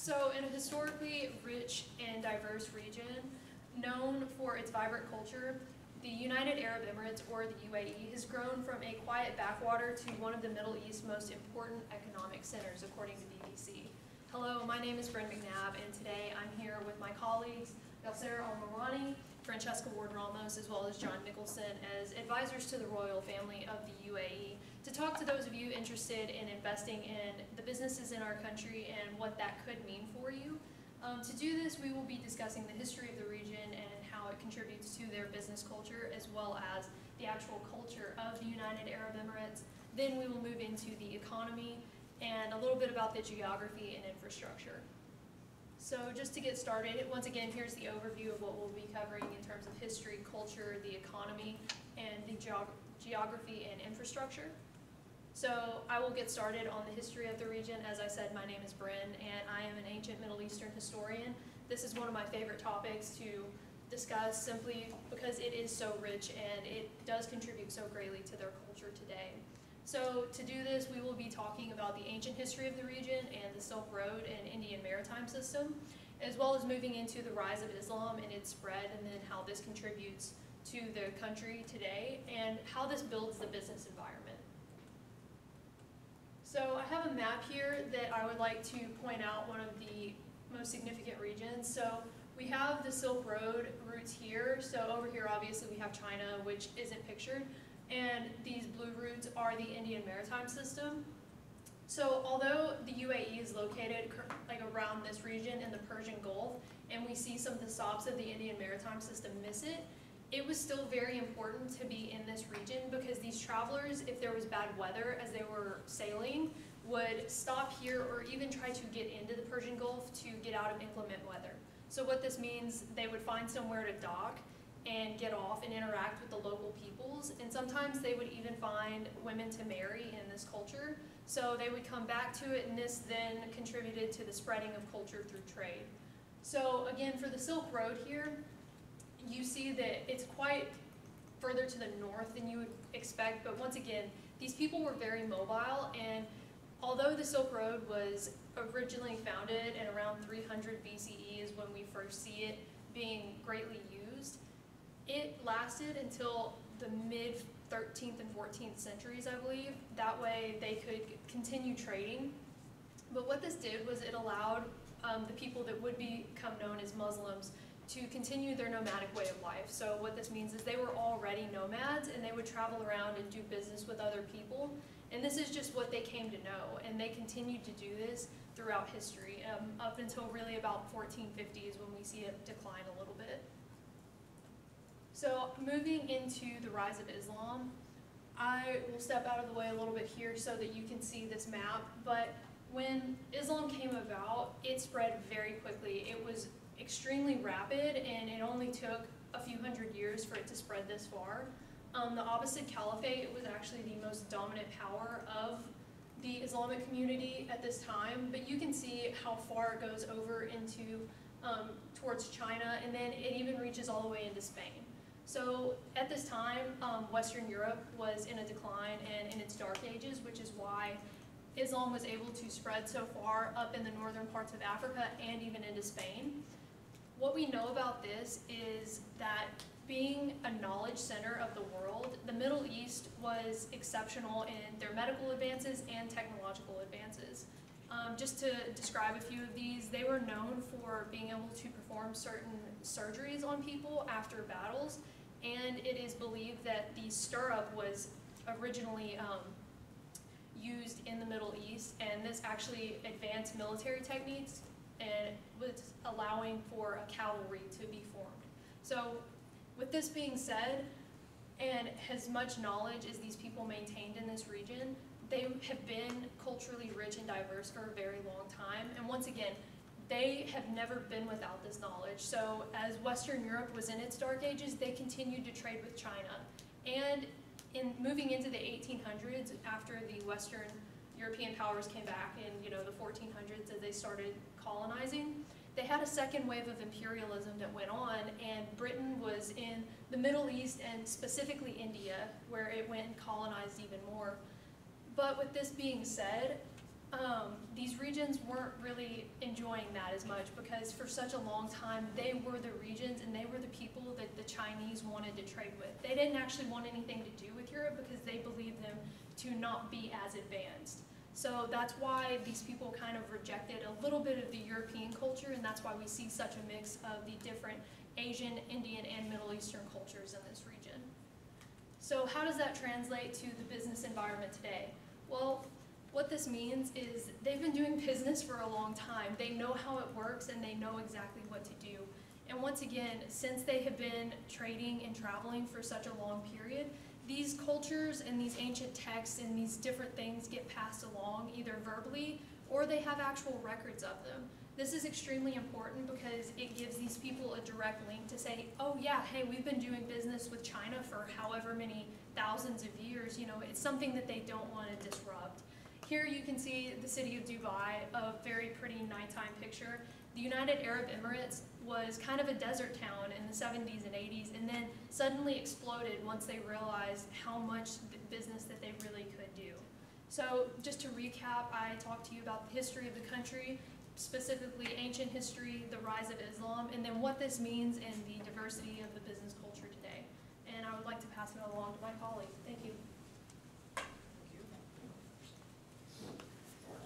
So in a historically rich and diverse region, known for its vibrant culture, the United Arab Emirates, or the UAE, has grown from a quiet backwater to one of the Middle East's most important economic centers, according to BBC. Hello, my name is Bryn McNabb, and today I'm here with my colleagues, Yasser Al-Marwani, Francesca Ward-Ramos, as well as John Nicholson, as advisors to the royal family of the UAE, to talk to those of you interested in investing in the businesses in our country and what that could mean for you. To do this, we will be discussing the history of the region and how it contributes to their business culture, as well as the actual culture of the United Arab Emirates. Then we will move into the economy and a little bit about the geography and infrastructure. So just to get started, once again, here's the overview of what we'll be covering in terms of history, culture, the economy, and the geography and infrastructure. So I will get started on the history of the region. As I said, my name is Bryn, and I am an ancient Middle Eastern historian. This is one of my favorite topics to discuss, simply because it is so rich and it does contribute so greatly to their culture today. So to do this, we will be talking about the ancient history of the region and the Silk Road and Indian maritime system, as well as moving into the rise of Islam and its spread, and then how this contributes to the country today and how this builds the business environment. So I have a map here that I would like to point out one of the most significant regions. So we have the Silk Road routes here. So over here, obviously, we have China, which isn't pictured. And these blue routes are the Indian maritime system. So although the UAE is located like around this region in the Persian Gulf, and we see some of the stops of the Indian maritime system miss it, it was still very important to be in this region because these travelers, if there was bad weather as they were sailing, would stop here or even try to get into the Persian Gulf to get out of inclement weather. So what this means, they would find somewhere to dock and get off and interact with the local peoples, and sometimes they would even find women to marry in this culture. So they would come back to it, and this then contributed to the spreading of culture through trade. So again, for the Silk Road here, you see that it's quite further to the north than you would expect, but once again, these people were very mobile, and although the Silk Road was originally founded in around 300 BCE is when we first see it being greatly used, it lasted until the mid-13th and 14th centuries, I believe. That way they could continue trading. But what this did was it allowed the people that would become known as Muslims to continue their nomadic way of life. So what this means is they were already nomads, and they would travel around and do business with other people. And this is just what they came to know, and they continued to do this throughout history, up until really about 1450s when we see it decline a little bit. So moving into the rise of Islam, I will step out of the way a little bit here so that you can see this map, but when Islam came about, it spread very quickly. It was extremely rapid, and it only took a few hundred years for it to spread this far. The Abbasid Caliphate was actually the most dominant power of the Islamic community at this time, but you can see how far it goes over into towards China, and then it even reaches all the way into Spain. So at this time, Western Europe was in a decline and in its dark ages, which is why Islam was able to spread so far up in the northern parts of Africa and even into Spain. What we know about this is that being a knowledge center of the world, the Middle East was exceptional in their medical advances and technological advances. Just to describe a few of these, they were known for being able to perform certain surgeries on people after battles, and it is believed that the stirrup was originally used in the Middle East, and this actually advanced military techniques and was allowing for a cavalry to be formed. So with this being said, and as much knowledge as these people maintained in this region, they have been culturally rich and diverse for a very long time. And once again, they have never been without this knowledge. So as Western Europe was in its dark ages, they continued to trade with China. And in moving into the 1800s, after the Western European powers came back in the 1400s as they started colonizing, they had a second wave of imperialism that went on, and Britain was in the Middle East and specifically India, where it went and colonized even more. But with this being said, these regions weren't really enjoying that as much because for such a long time they were the regions and they were the people that the Chinese wanted to trade with. They didn't actually want anything to do with Europe because they believed them to not be as advanced. So that's why these people kind of rejected a little bit of the European culture, and that's why we see such a mix of the different Asian, Indian, and Middle Eastern cultures in this region. So how does that translate to the business environment today? Well, what this means is they've been doing business for a long time. They know how it works and they know exactly what to do. And once again, since they have been trading and traveling for such a long period, these cultures and these ancient texts and these different things get passed along either verbally or they have actual records of them. This is extremely important because it gives these people a direct link to say, oh yeah, hey, we've been doing business with China for however many thousands of years. You know, it's something that they don't want to disrupt. Here you can see the city of Dubai, a very pretty nighttime picture. The United Arab Emirates was kind of a desert town in the 70s and 80s and then suddenly exploded once they realized how much business that they really could do. So just to recap, I talked to you about the history of the country, specifically ancient history, the rise of Islam, and then what this means in the diversity of the business culture today. And I would like to pass it along to my colleague. Thank you.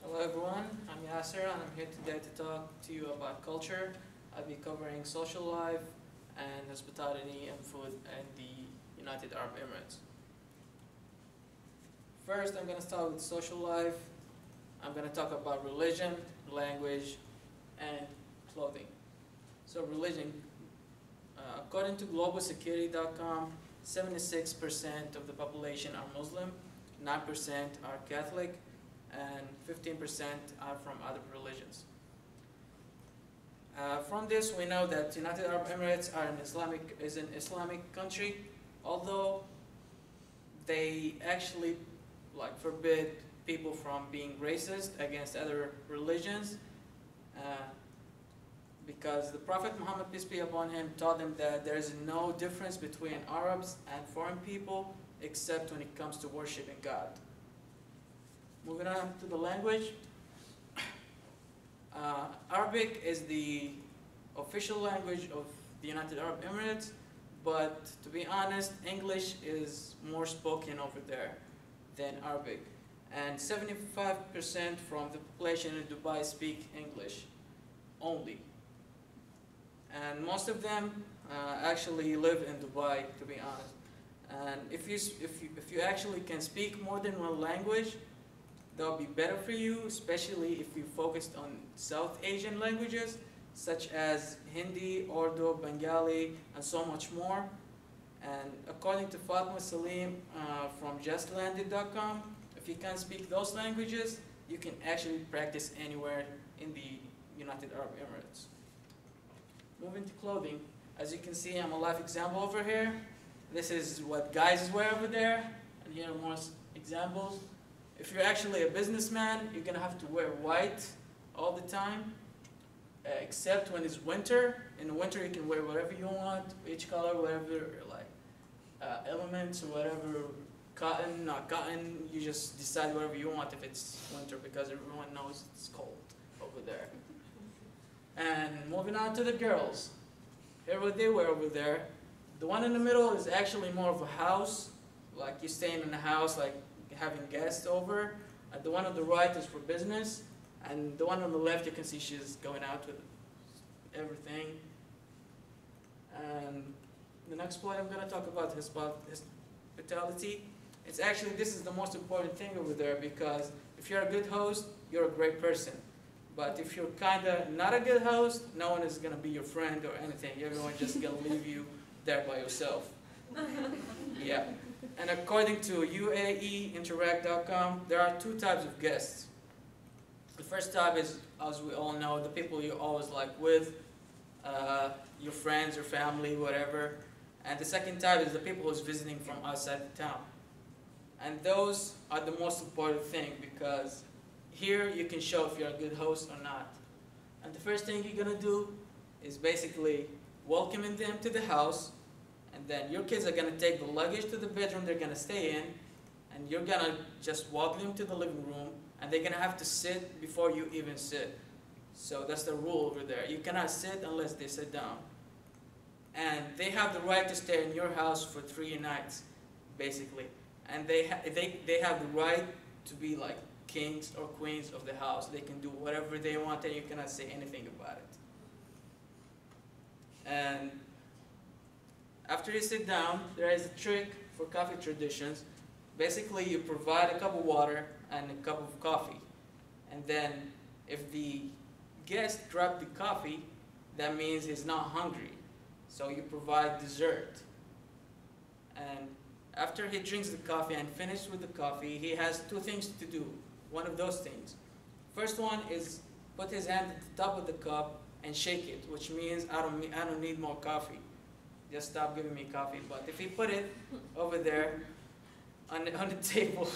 Hello everyone, I'm Yasser and I'm here today to talk to you about culture. I'll be covering social life and hospitality and food in the United Arab Emirates. First, I'm going to start with social life. I'm going to talk about religion, language, and clothing. So religion, according to globalsecurity.com, 76% of the population are Muslim, 9% are Catholic, and 15% are from other religions. From this, we know that United Arab Emirates is an Islamic country, although they actually forbid people from being racist against other religions, because the Prophet Muhammad, peace be upon him, taught them that there is no difference between Arabs and foreign people except when it comes to worshiping God. Moving on to the language. Arabic is the official language of the United Arab Emirates, but to be honest, English is more spoken over there than Arabic. And 75% from the population in Dubai speak English only. And most of them actually live in Dubai, to be honest. And if you actually can speak more than one language, that would be better for you, especially if you focused on South Asian languages, such as Hindi, Urdu, Bengali, and so much more. And according to Fatma Salim from justlanded.com, if you can't speak those languages, you can actually practice anywhere in the United Arab Emirates. Moving to clothing, as you can see, I'm a live example over here. This is what guys wear over there, and here are more examples. If you're actually a businessman, you're going to have to wear white all the time, except when it's winter. In the winter, you can wear whatever you want, each color, whatever, elements or whatever, cotton, not cotton. You just decide whatever you want if it's winter, because everyone knows it's cold over there. And moving on to the girls. Here what they wear over there. The one in the middle is actually more of a house, like you're staying in a house, like having guests over. And the one on the right is for business. And the one on the left, you can see she's going out with everything. And the next point I'm going to talk about is about hospitality. It's actually, this is the most important thing over there, because if you're a good host, you're a great person. But if you're kind of not a good host, no one is going to be your friend or anything. Everyone's just going to leave you there by yourself. Yeah. And according to UAEinteract.com, there are two types of guests. The first type is, as we all know, the people you always with, your friends, your family, whatever. And the second type is the people who's visiting from outside the town. And those are the most important thing, because here you can show if you're a good host or not. And the first thing you're going to do is basically welcoming them to the house, and then your kids are going to take the luggage to the bedroom they're going to stay in, and you're going to just walk them to the living room, and they're gonna have to sit before you even sit. So that's the rule over there. You cannot sit unless they sit down. And they have the right to stay in your house for 3 nights, basically. And they have the right to be like kings or queens of the house. They can do whatever they want and you cannot say anything about it. And after you sit down, there is a trick for coffee traditions. Basically, you provide a cup of water and a cup of coffee. And then if the guest grabbed the coffee, that means he's not hungry. So you provide dessert. And after he drinks the coffee and finishes with the coffee, he has 2 things to do. One of those things. First one is put his hand at the top of the cup and shake it, which means I don't need more coffee. Just stop giving me coffee. But if he put it over there on the table,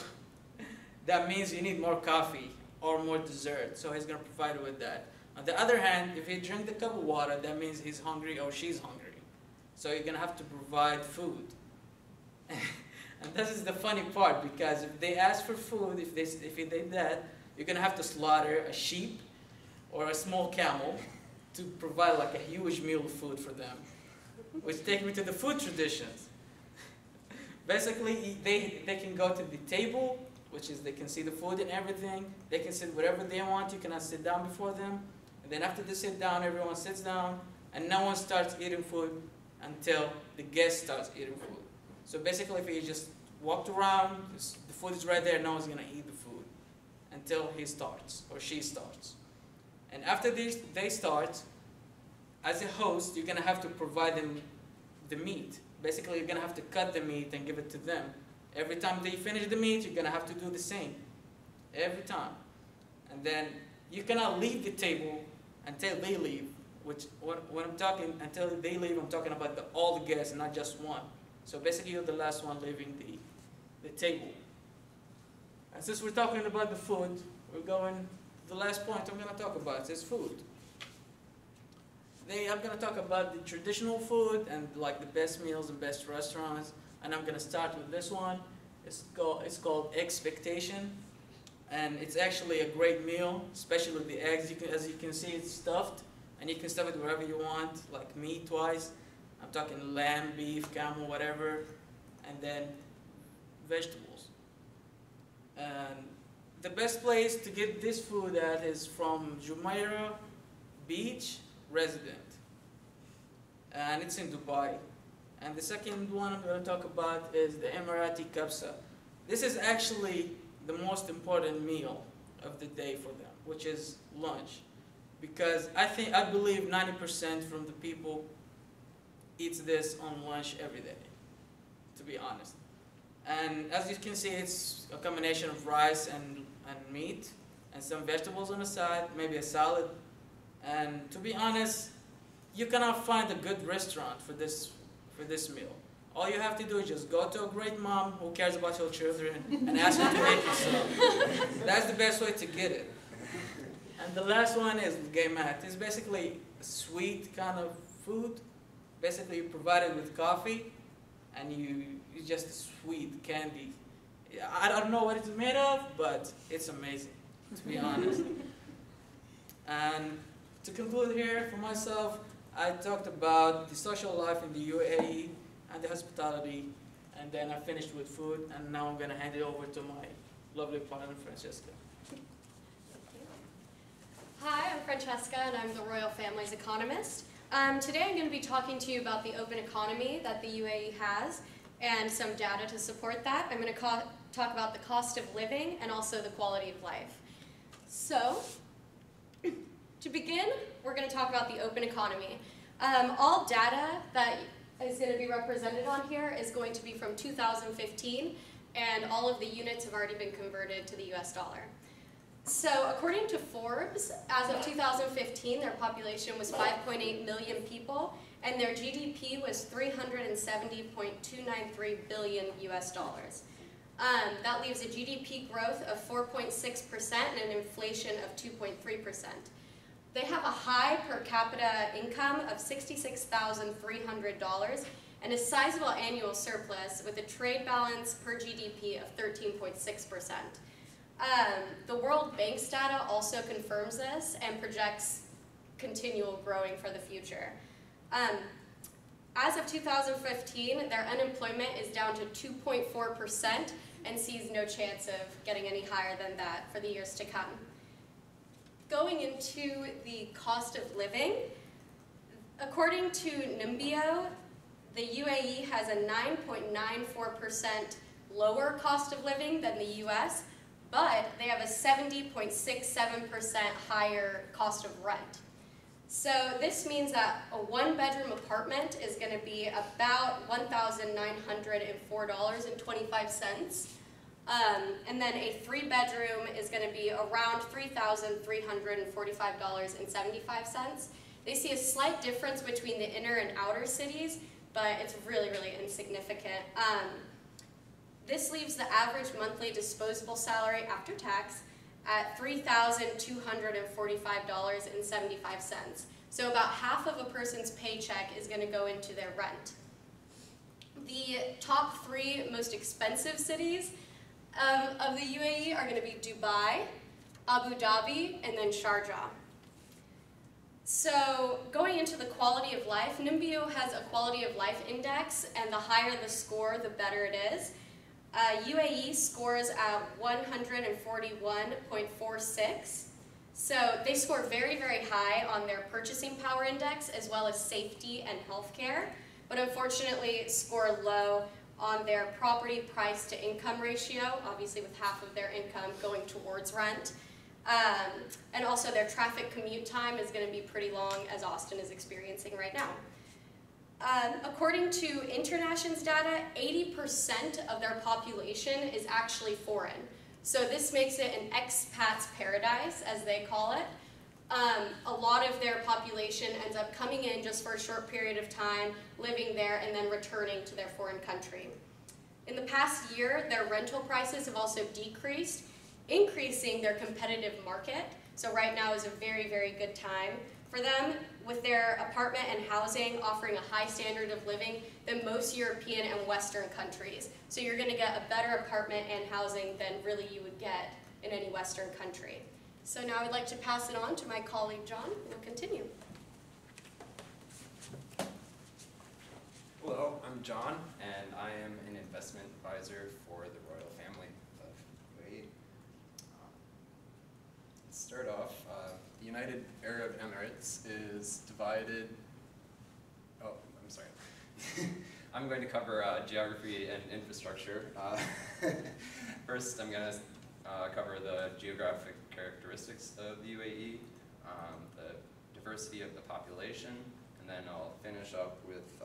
that means you need more coffee or more dessert. So he's going to provide you with that. On the other hand, if he drinks the cup of water, that means he's hungry or she's hungry. So you're going to have to provide food. And this is the funny part, because if they ask for food, if you did that, you're going to have to slaughter a sheep or a small camel to provide like a huge meal of food for them. Which takes me to the food traditions. Basically, they can go to the table, which is they can see the food and everything. They can sit wherever they want. You cannot sit down before them. And then after they sit down, everyone sits down, and no one starts eating food until the guest starts eating food. So basically, if you just walked around, the food is right there, no one's going to eat the food until he starts or she starts. And after they start, as a host, you're going to have to provide them the meat. Basically, you're going to have to cut the meat and give it to them. Every time they finish the meat, you're going to have to do the same. Every time. And then you cannot leave the table until they leave. Which, when I'm talking until they leave, I'm talking about all the guests, not just one. So basically, you're the last one leaving the table. And since we're talking about the food, we're going to the last point I'm going to talk about. Is food. I'm going to talk about the traditional food and like the best meals and best restaurants. And I'm going to start with this one. It's called Expectation. And it's actually a great meal, especially with the eggs. As you can see, it's stuffed. And you can stuff it wherever you want, like meat-wise. I'm talking lamb, beef, camel, whatever. And then vegetables. And the best place to get this food at is from Jumeirah Beach Resident. And it's in Dubai. And the second one I'm going to talk about is the Emirati Kabsa. This is actually the most important meal of the day for them, which is lunch. Because I believe 90% from the people eats this on lunch every day, to be honest. And as you can see, it's a combination of rice and meat and some vegetables on the side, maybe a salad. And to be honest, you cannot find a good restaurant for this meal. All you have to do is just go to a great mom who cares about your children and ask her to make you some. That's the best way to get it. And the last one is gaymat. It's basically a sweet kind of food. Basically, you provide it with coffee, and it's just a sweet candy. I don't know what it's made of, but it's amazing, to be honest. And to conclude here for myself, I talked about the social life in the UAE and the hospitality, and then I finished with food, and now I'm going to hand it over to my lovely partner, Francesca. Hi, I'm Francesca, and I'm the Royal Family's economist. Today I'm going to be talking to you about the open economy that the UAE has and some data to support that. I'm going to talk about the cost of living and also the quality of life. So, to begin, we're going to talk about the open economy. All data that is going to be represented on here is going to be from 2015, and all of the units have already been converted to the US dollar. So according to Forbes, as of 2015, their population was 5.8 million people, and their GDP was 370.293 billion US dollars. That leaves a GDP growth of 4.6% and an inflation of 2.3%. They have a high per capita income of $66,300 and a sizable annual surplus with a trade balance per GDP of 13.6%. The World Bank's data also confirms this and projects continual growing for the future. As of 2015, their unemployment is down to 2.4% and sees no chance of getting any higher than that for the years to come. Going into the cost of living, according to Numbeo, the UAE has a 9.94% lower cost of living than the US, but they have a 70.67% higher cost of rent. So this means that a one-bedroom apartment is going to be about $1,904.25, and then a three-bedroom is going to be around $3,345.75. They see a slight difference between the inner and outer cities, but it's really, really insignificant. This leaves the average monthly disposable salary after tax at $3,245.75. So about half of a person's paycheck is going to go into their rent. The top three most expensive cities of the UAE are going to be Dubai, Abu Dhabi, and then Sharjah. So going into the quality of life, Numbeo has a quality of life index, and the higher the score, the better it is. UAE scores at 141.46. So they score very, very high on their purchasing power index as well as safety and healthcare, but unfortunately score low on their property price to income ratio, obviously with half of their income going towards rent. And also their traffic commute time is going to be pretty long, as Austin is experiencing right now. According to Internation's data, 80% of their population is actually foreign. So this makes it an expat's paradise, as they call it. A lot of their population ends up coming in just for a short period of time, living there, and then returning to their foreign country. In the past year, their rental prices have also decreased, increasing their competitive market. So right now is a very, very good time for them, with their apartment and housing offering a high standard of living than most European and Western countries. So you're going to get a better apartment and housing than really you would get in any Western country. So now I'd like to pass it on to my colleague John, who will continue. Hello, I'm John, and I am an investment advisor for the royal family of UAE. Let's start off. The United Arab Emirates is divided. Oh, I'm sorry. I'm going to cover geography and infrastructure. First, I'm going to cover the geographic characteristics of the UAE, the diversity of the population, and then I'll finish up with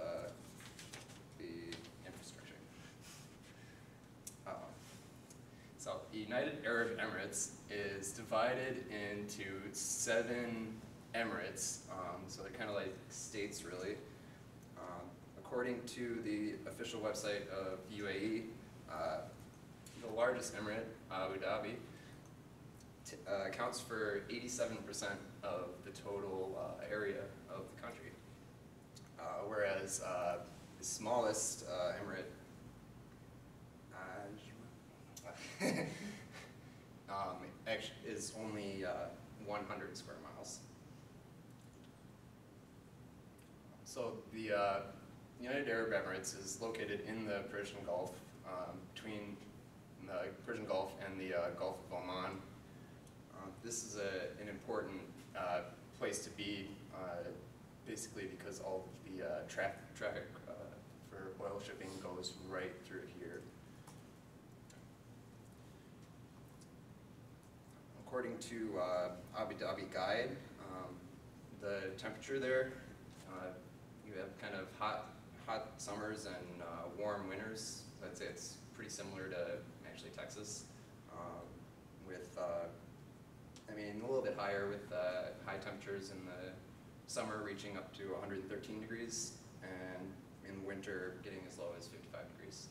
the infrastructure. So the United Arab Emirates is divided into 7 emirates, so they're kind of like states really. According to the official website of the UAE, the largest emirate, Abu Dhabi, accounts for 87% of the total area of the country, whereas the smallest emirate actually is only 100 square miles. So the United Arab Emirates is located in the Persian Gulf, between the Persian Gulf and the Gulf of Oman. This is an important place to be, basically because all of the traffic for oil shipping goes right through here. According to Abu Dhabi Guide, the temperature there, you have kind of hot summers and warm winters. I'd say it's pretty similar to actually Texas, with I mean a little bit higher with high temperatures in the summer reaching up to 113 degrees, and in winter getting as low as 55 degrees.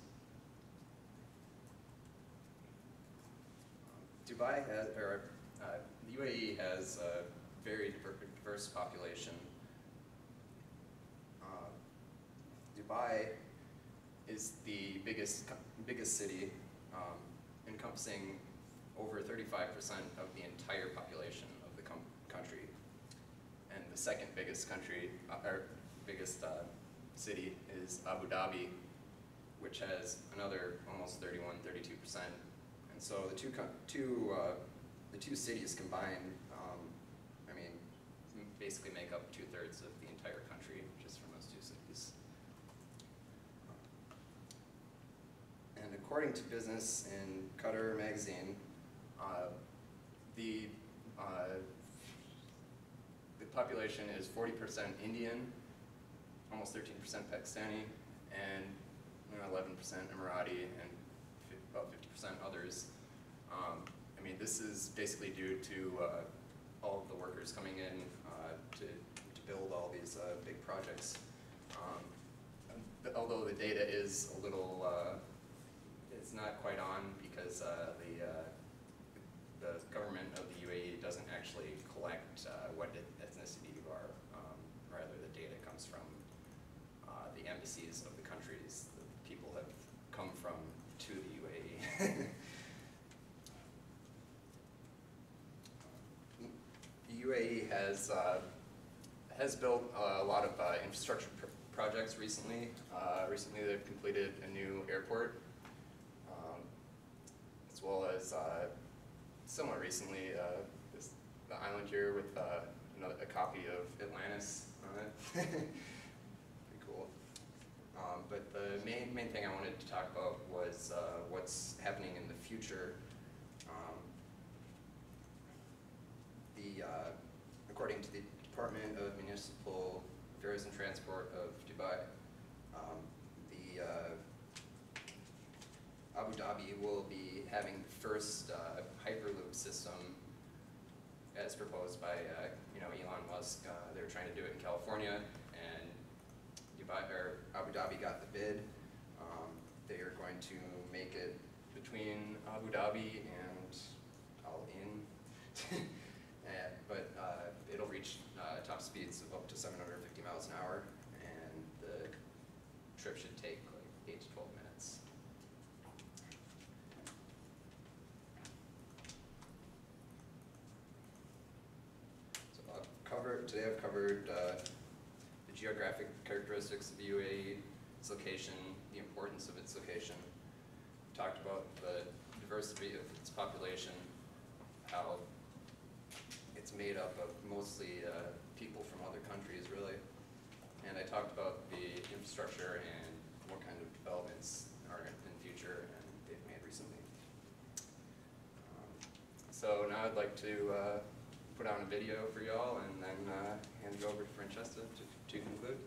Dubai has, or the UAE has a very diverse population. Dubai is the biggest city, encompassing over 35% of the entire population of the country. And the second biggest country, or biggest city is Abu Dhabi, which has another almost 31, 32%. And so the two cities combined, I mean, basically make up 2/3 of the entire country just from those two cities. And according to Business in Qatar magazine, the population is 40% Indian, almost 13% Pakistani, and 11% Emirati, and about 50% others. I mean, this is basically due to all of the workers coming in to build all these big projects. Although the data is a little, it's not quite on because the government of the UAE doesn't actually collect what ethnicity you are. Rather, the data comes from the embassies of the countries that people have come from to the UAE. The UAE has built a lot of infrastructure projects recently. Recently, they've completed a new airport, as well as somewhat recently the island here with a copy of Atlantis on it. Pretty cool. But the main thing I wanted to talk about was what's happening in the future. According to the Department of Municipal Affairs and Transport of Dubai, Abu Dhabi will be having the first Hyperloop system as proposed by Elon Musk. They're trying to do it in California, and Abu Dhabi got the bid. They are going to make it between Abu Dhabi and Al Ain, but it'll reach top speeds of up to 750 miles an hour, and the trip should take like 8 to 12 minutes. Today I've covered the geographic characteristics of the UAE, its location, the importance of its location. Talked about the diversity of its population, how it's made up of mostly people from other countries, really. And I talked about the infrastructure and what kind of developments are in the future and they've made recently. So now I'd like to put on a video for y'all and then hand it over to Francesca to conclude.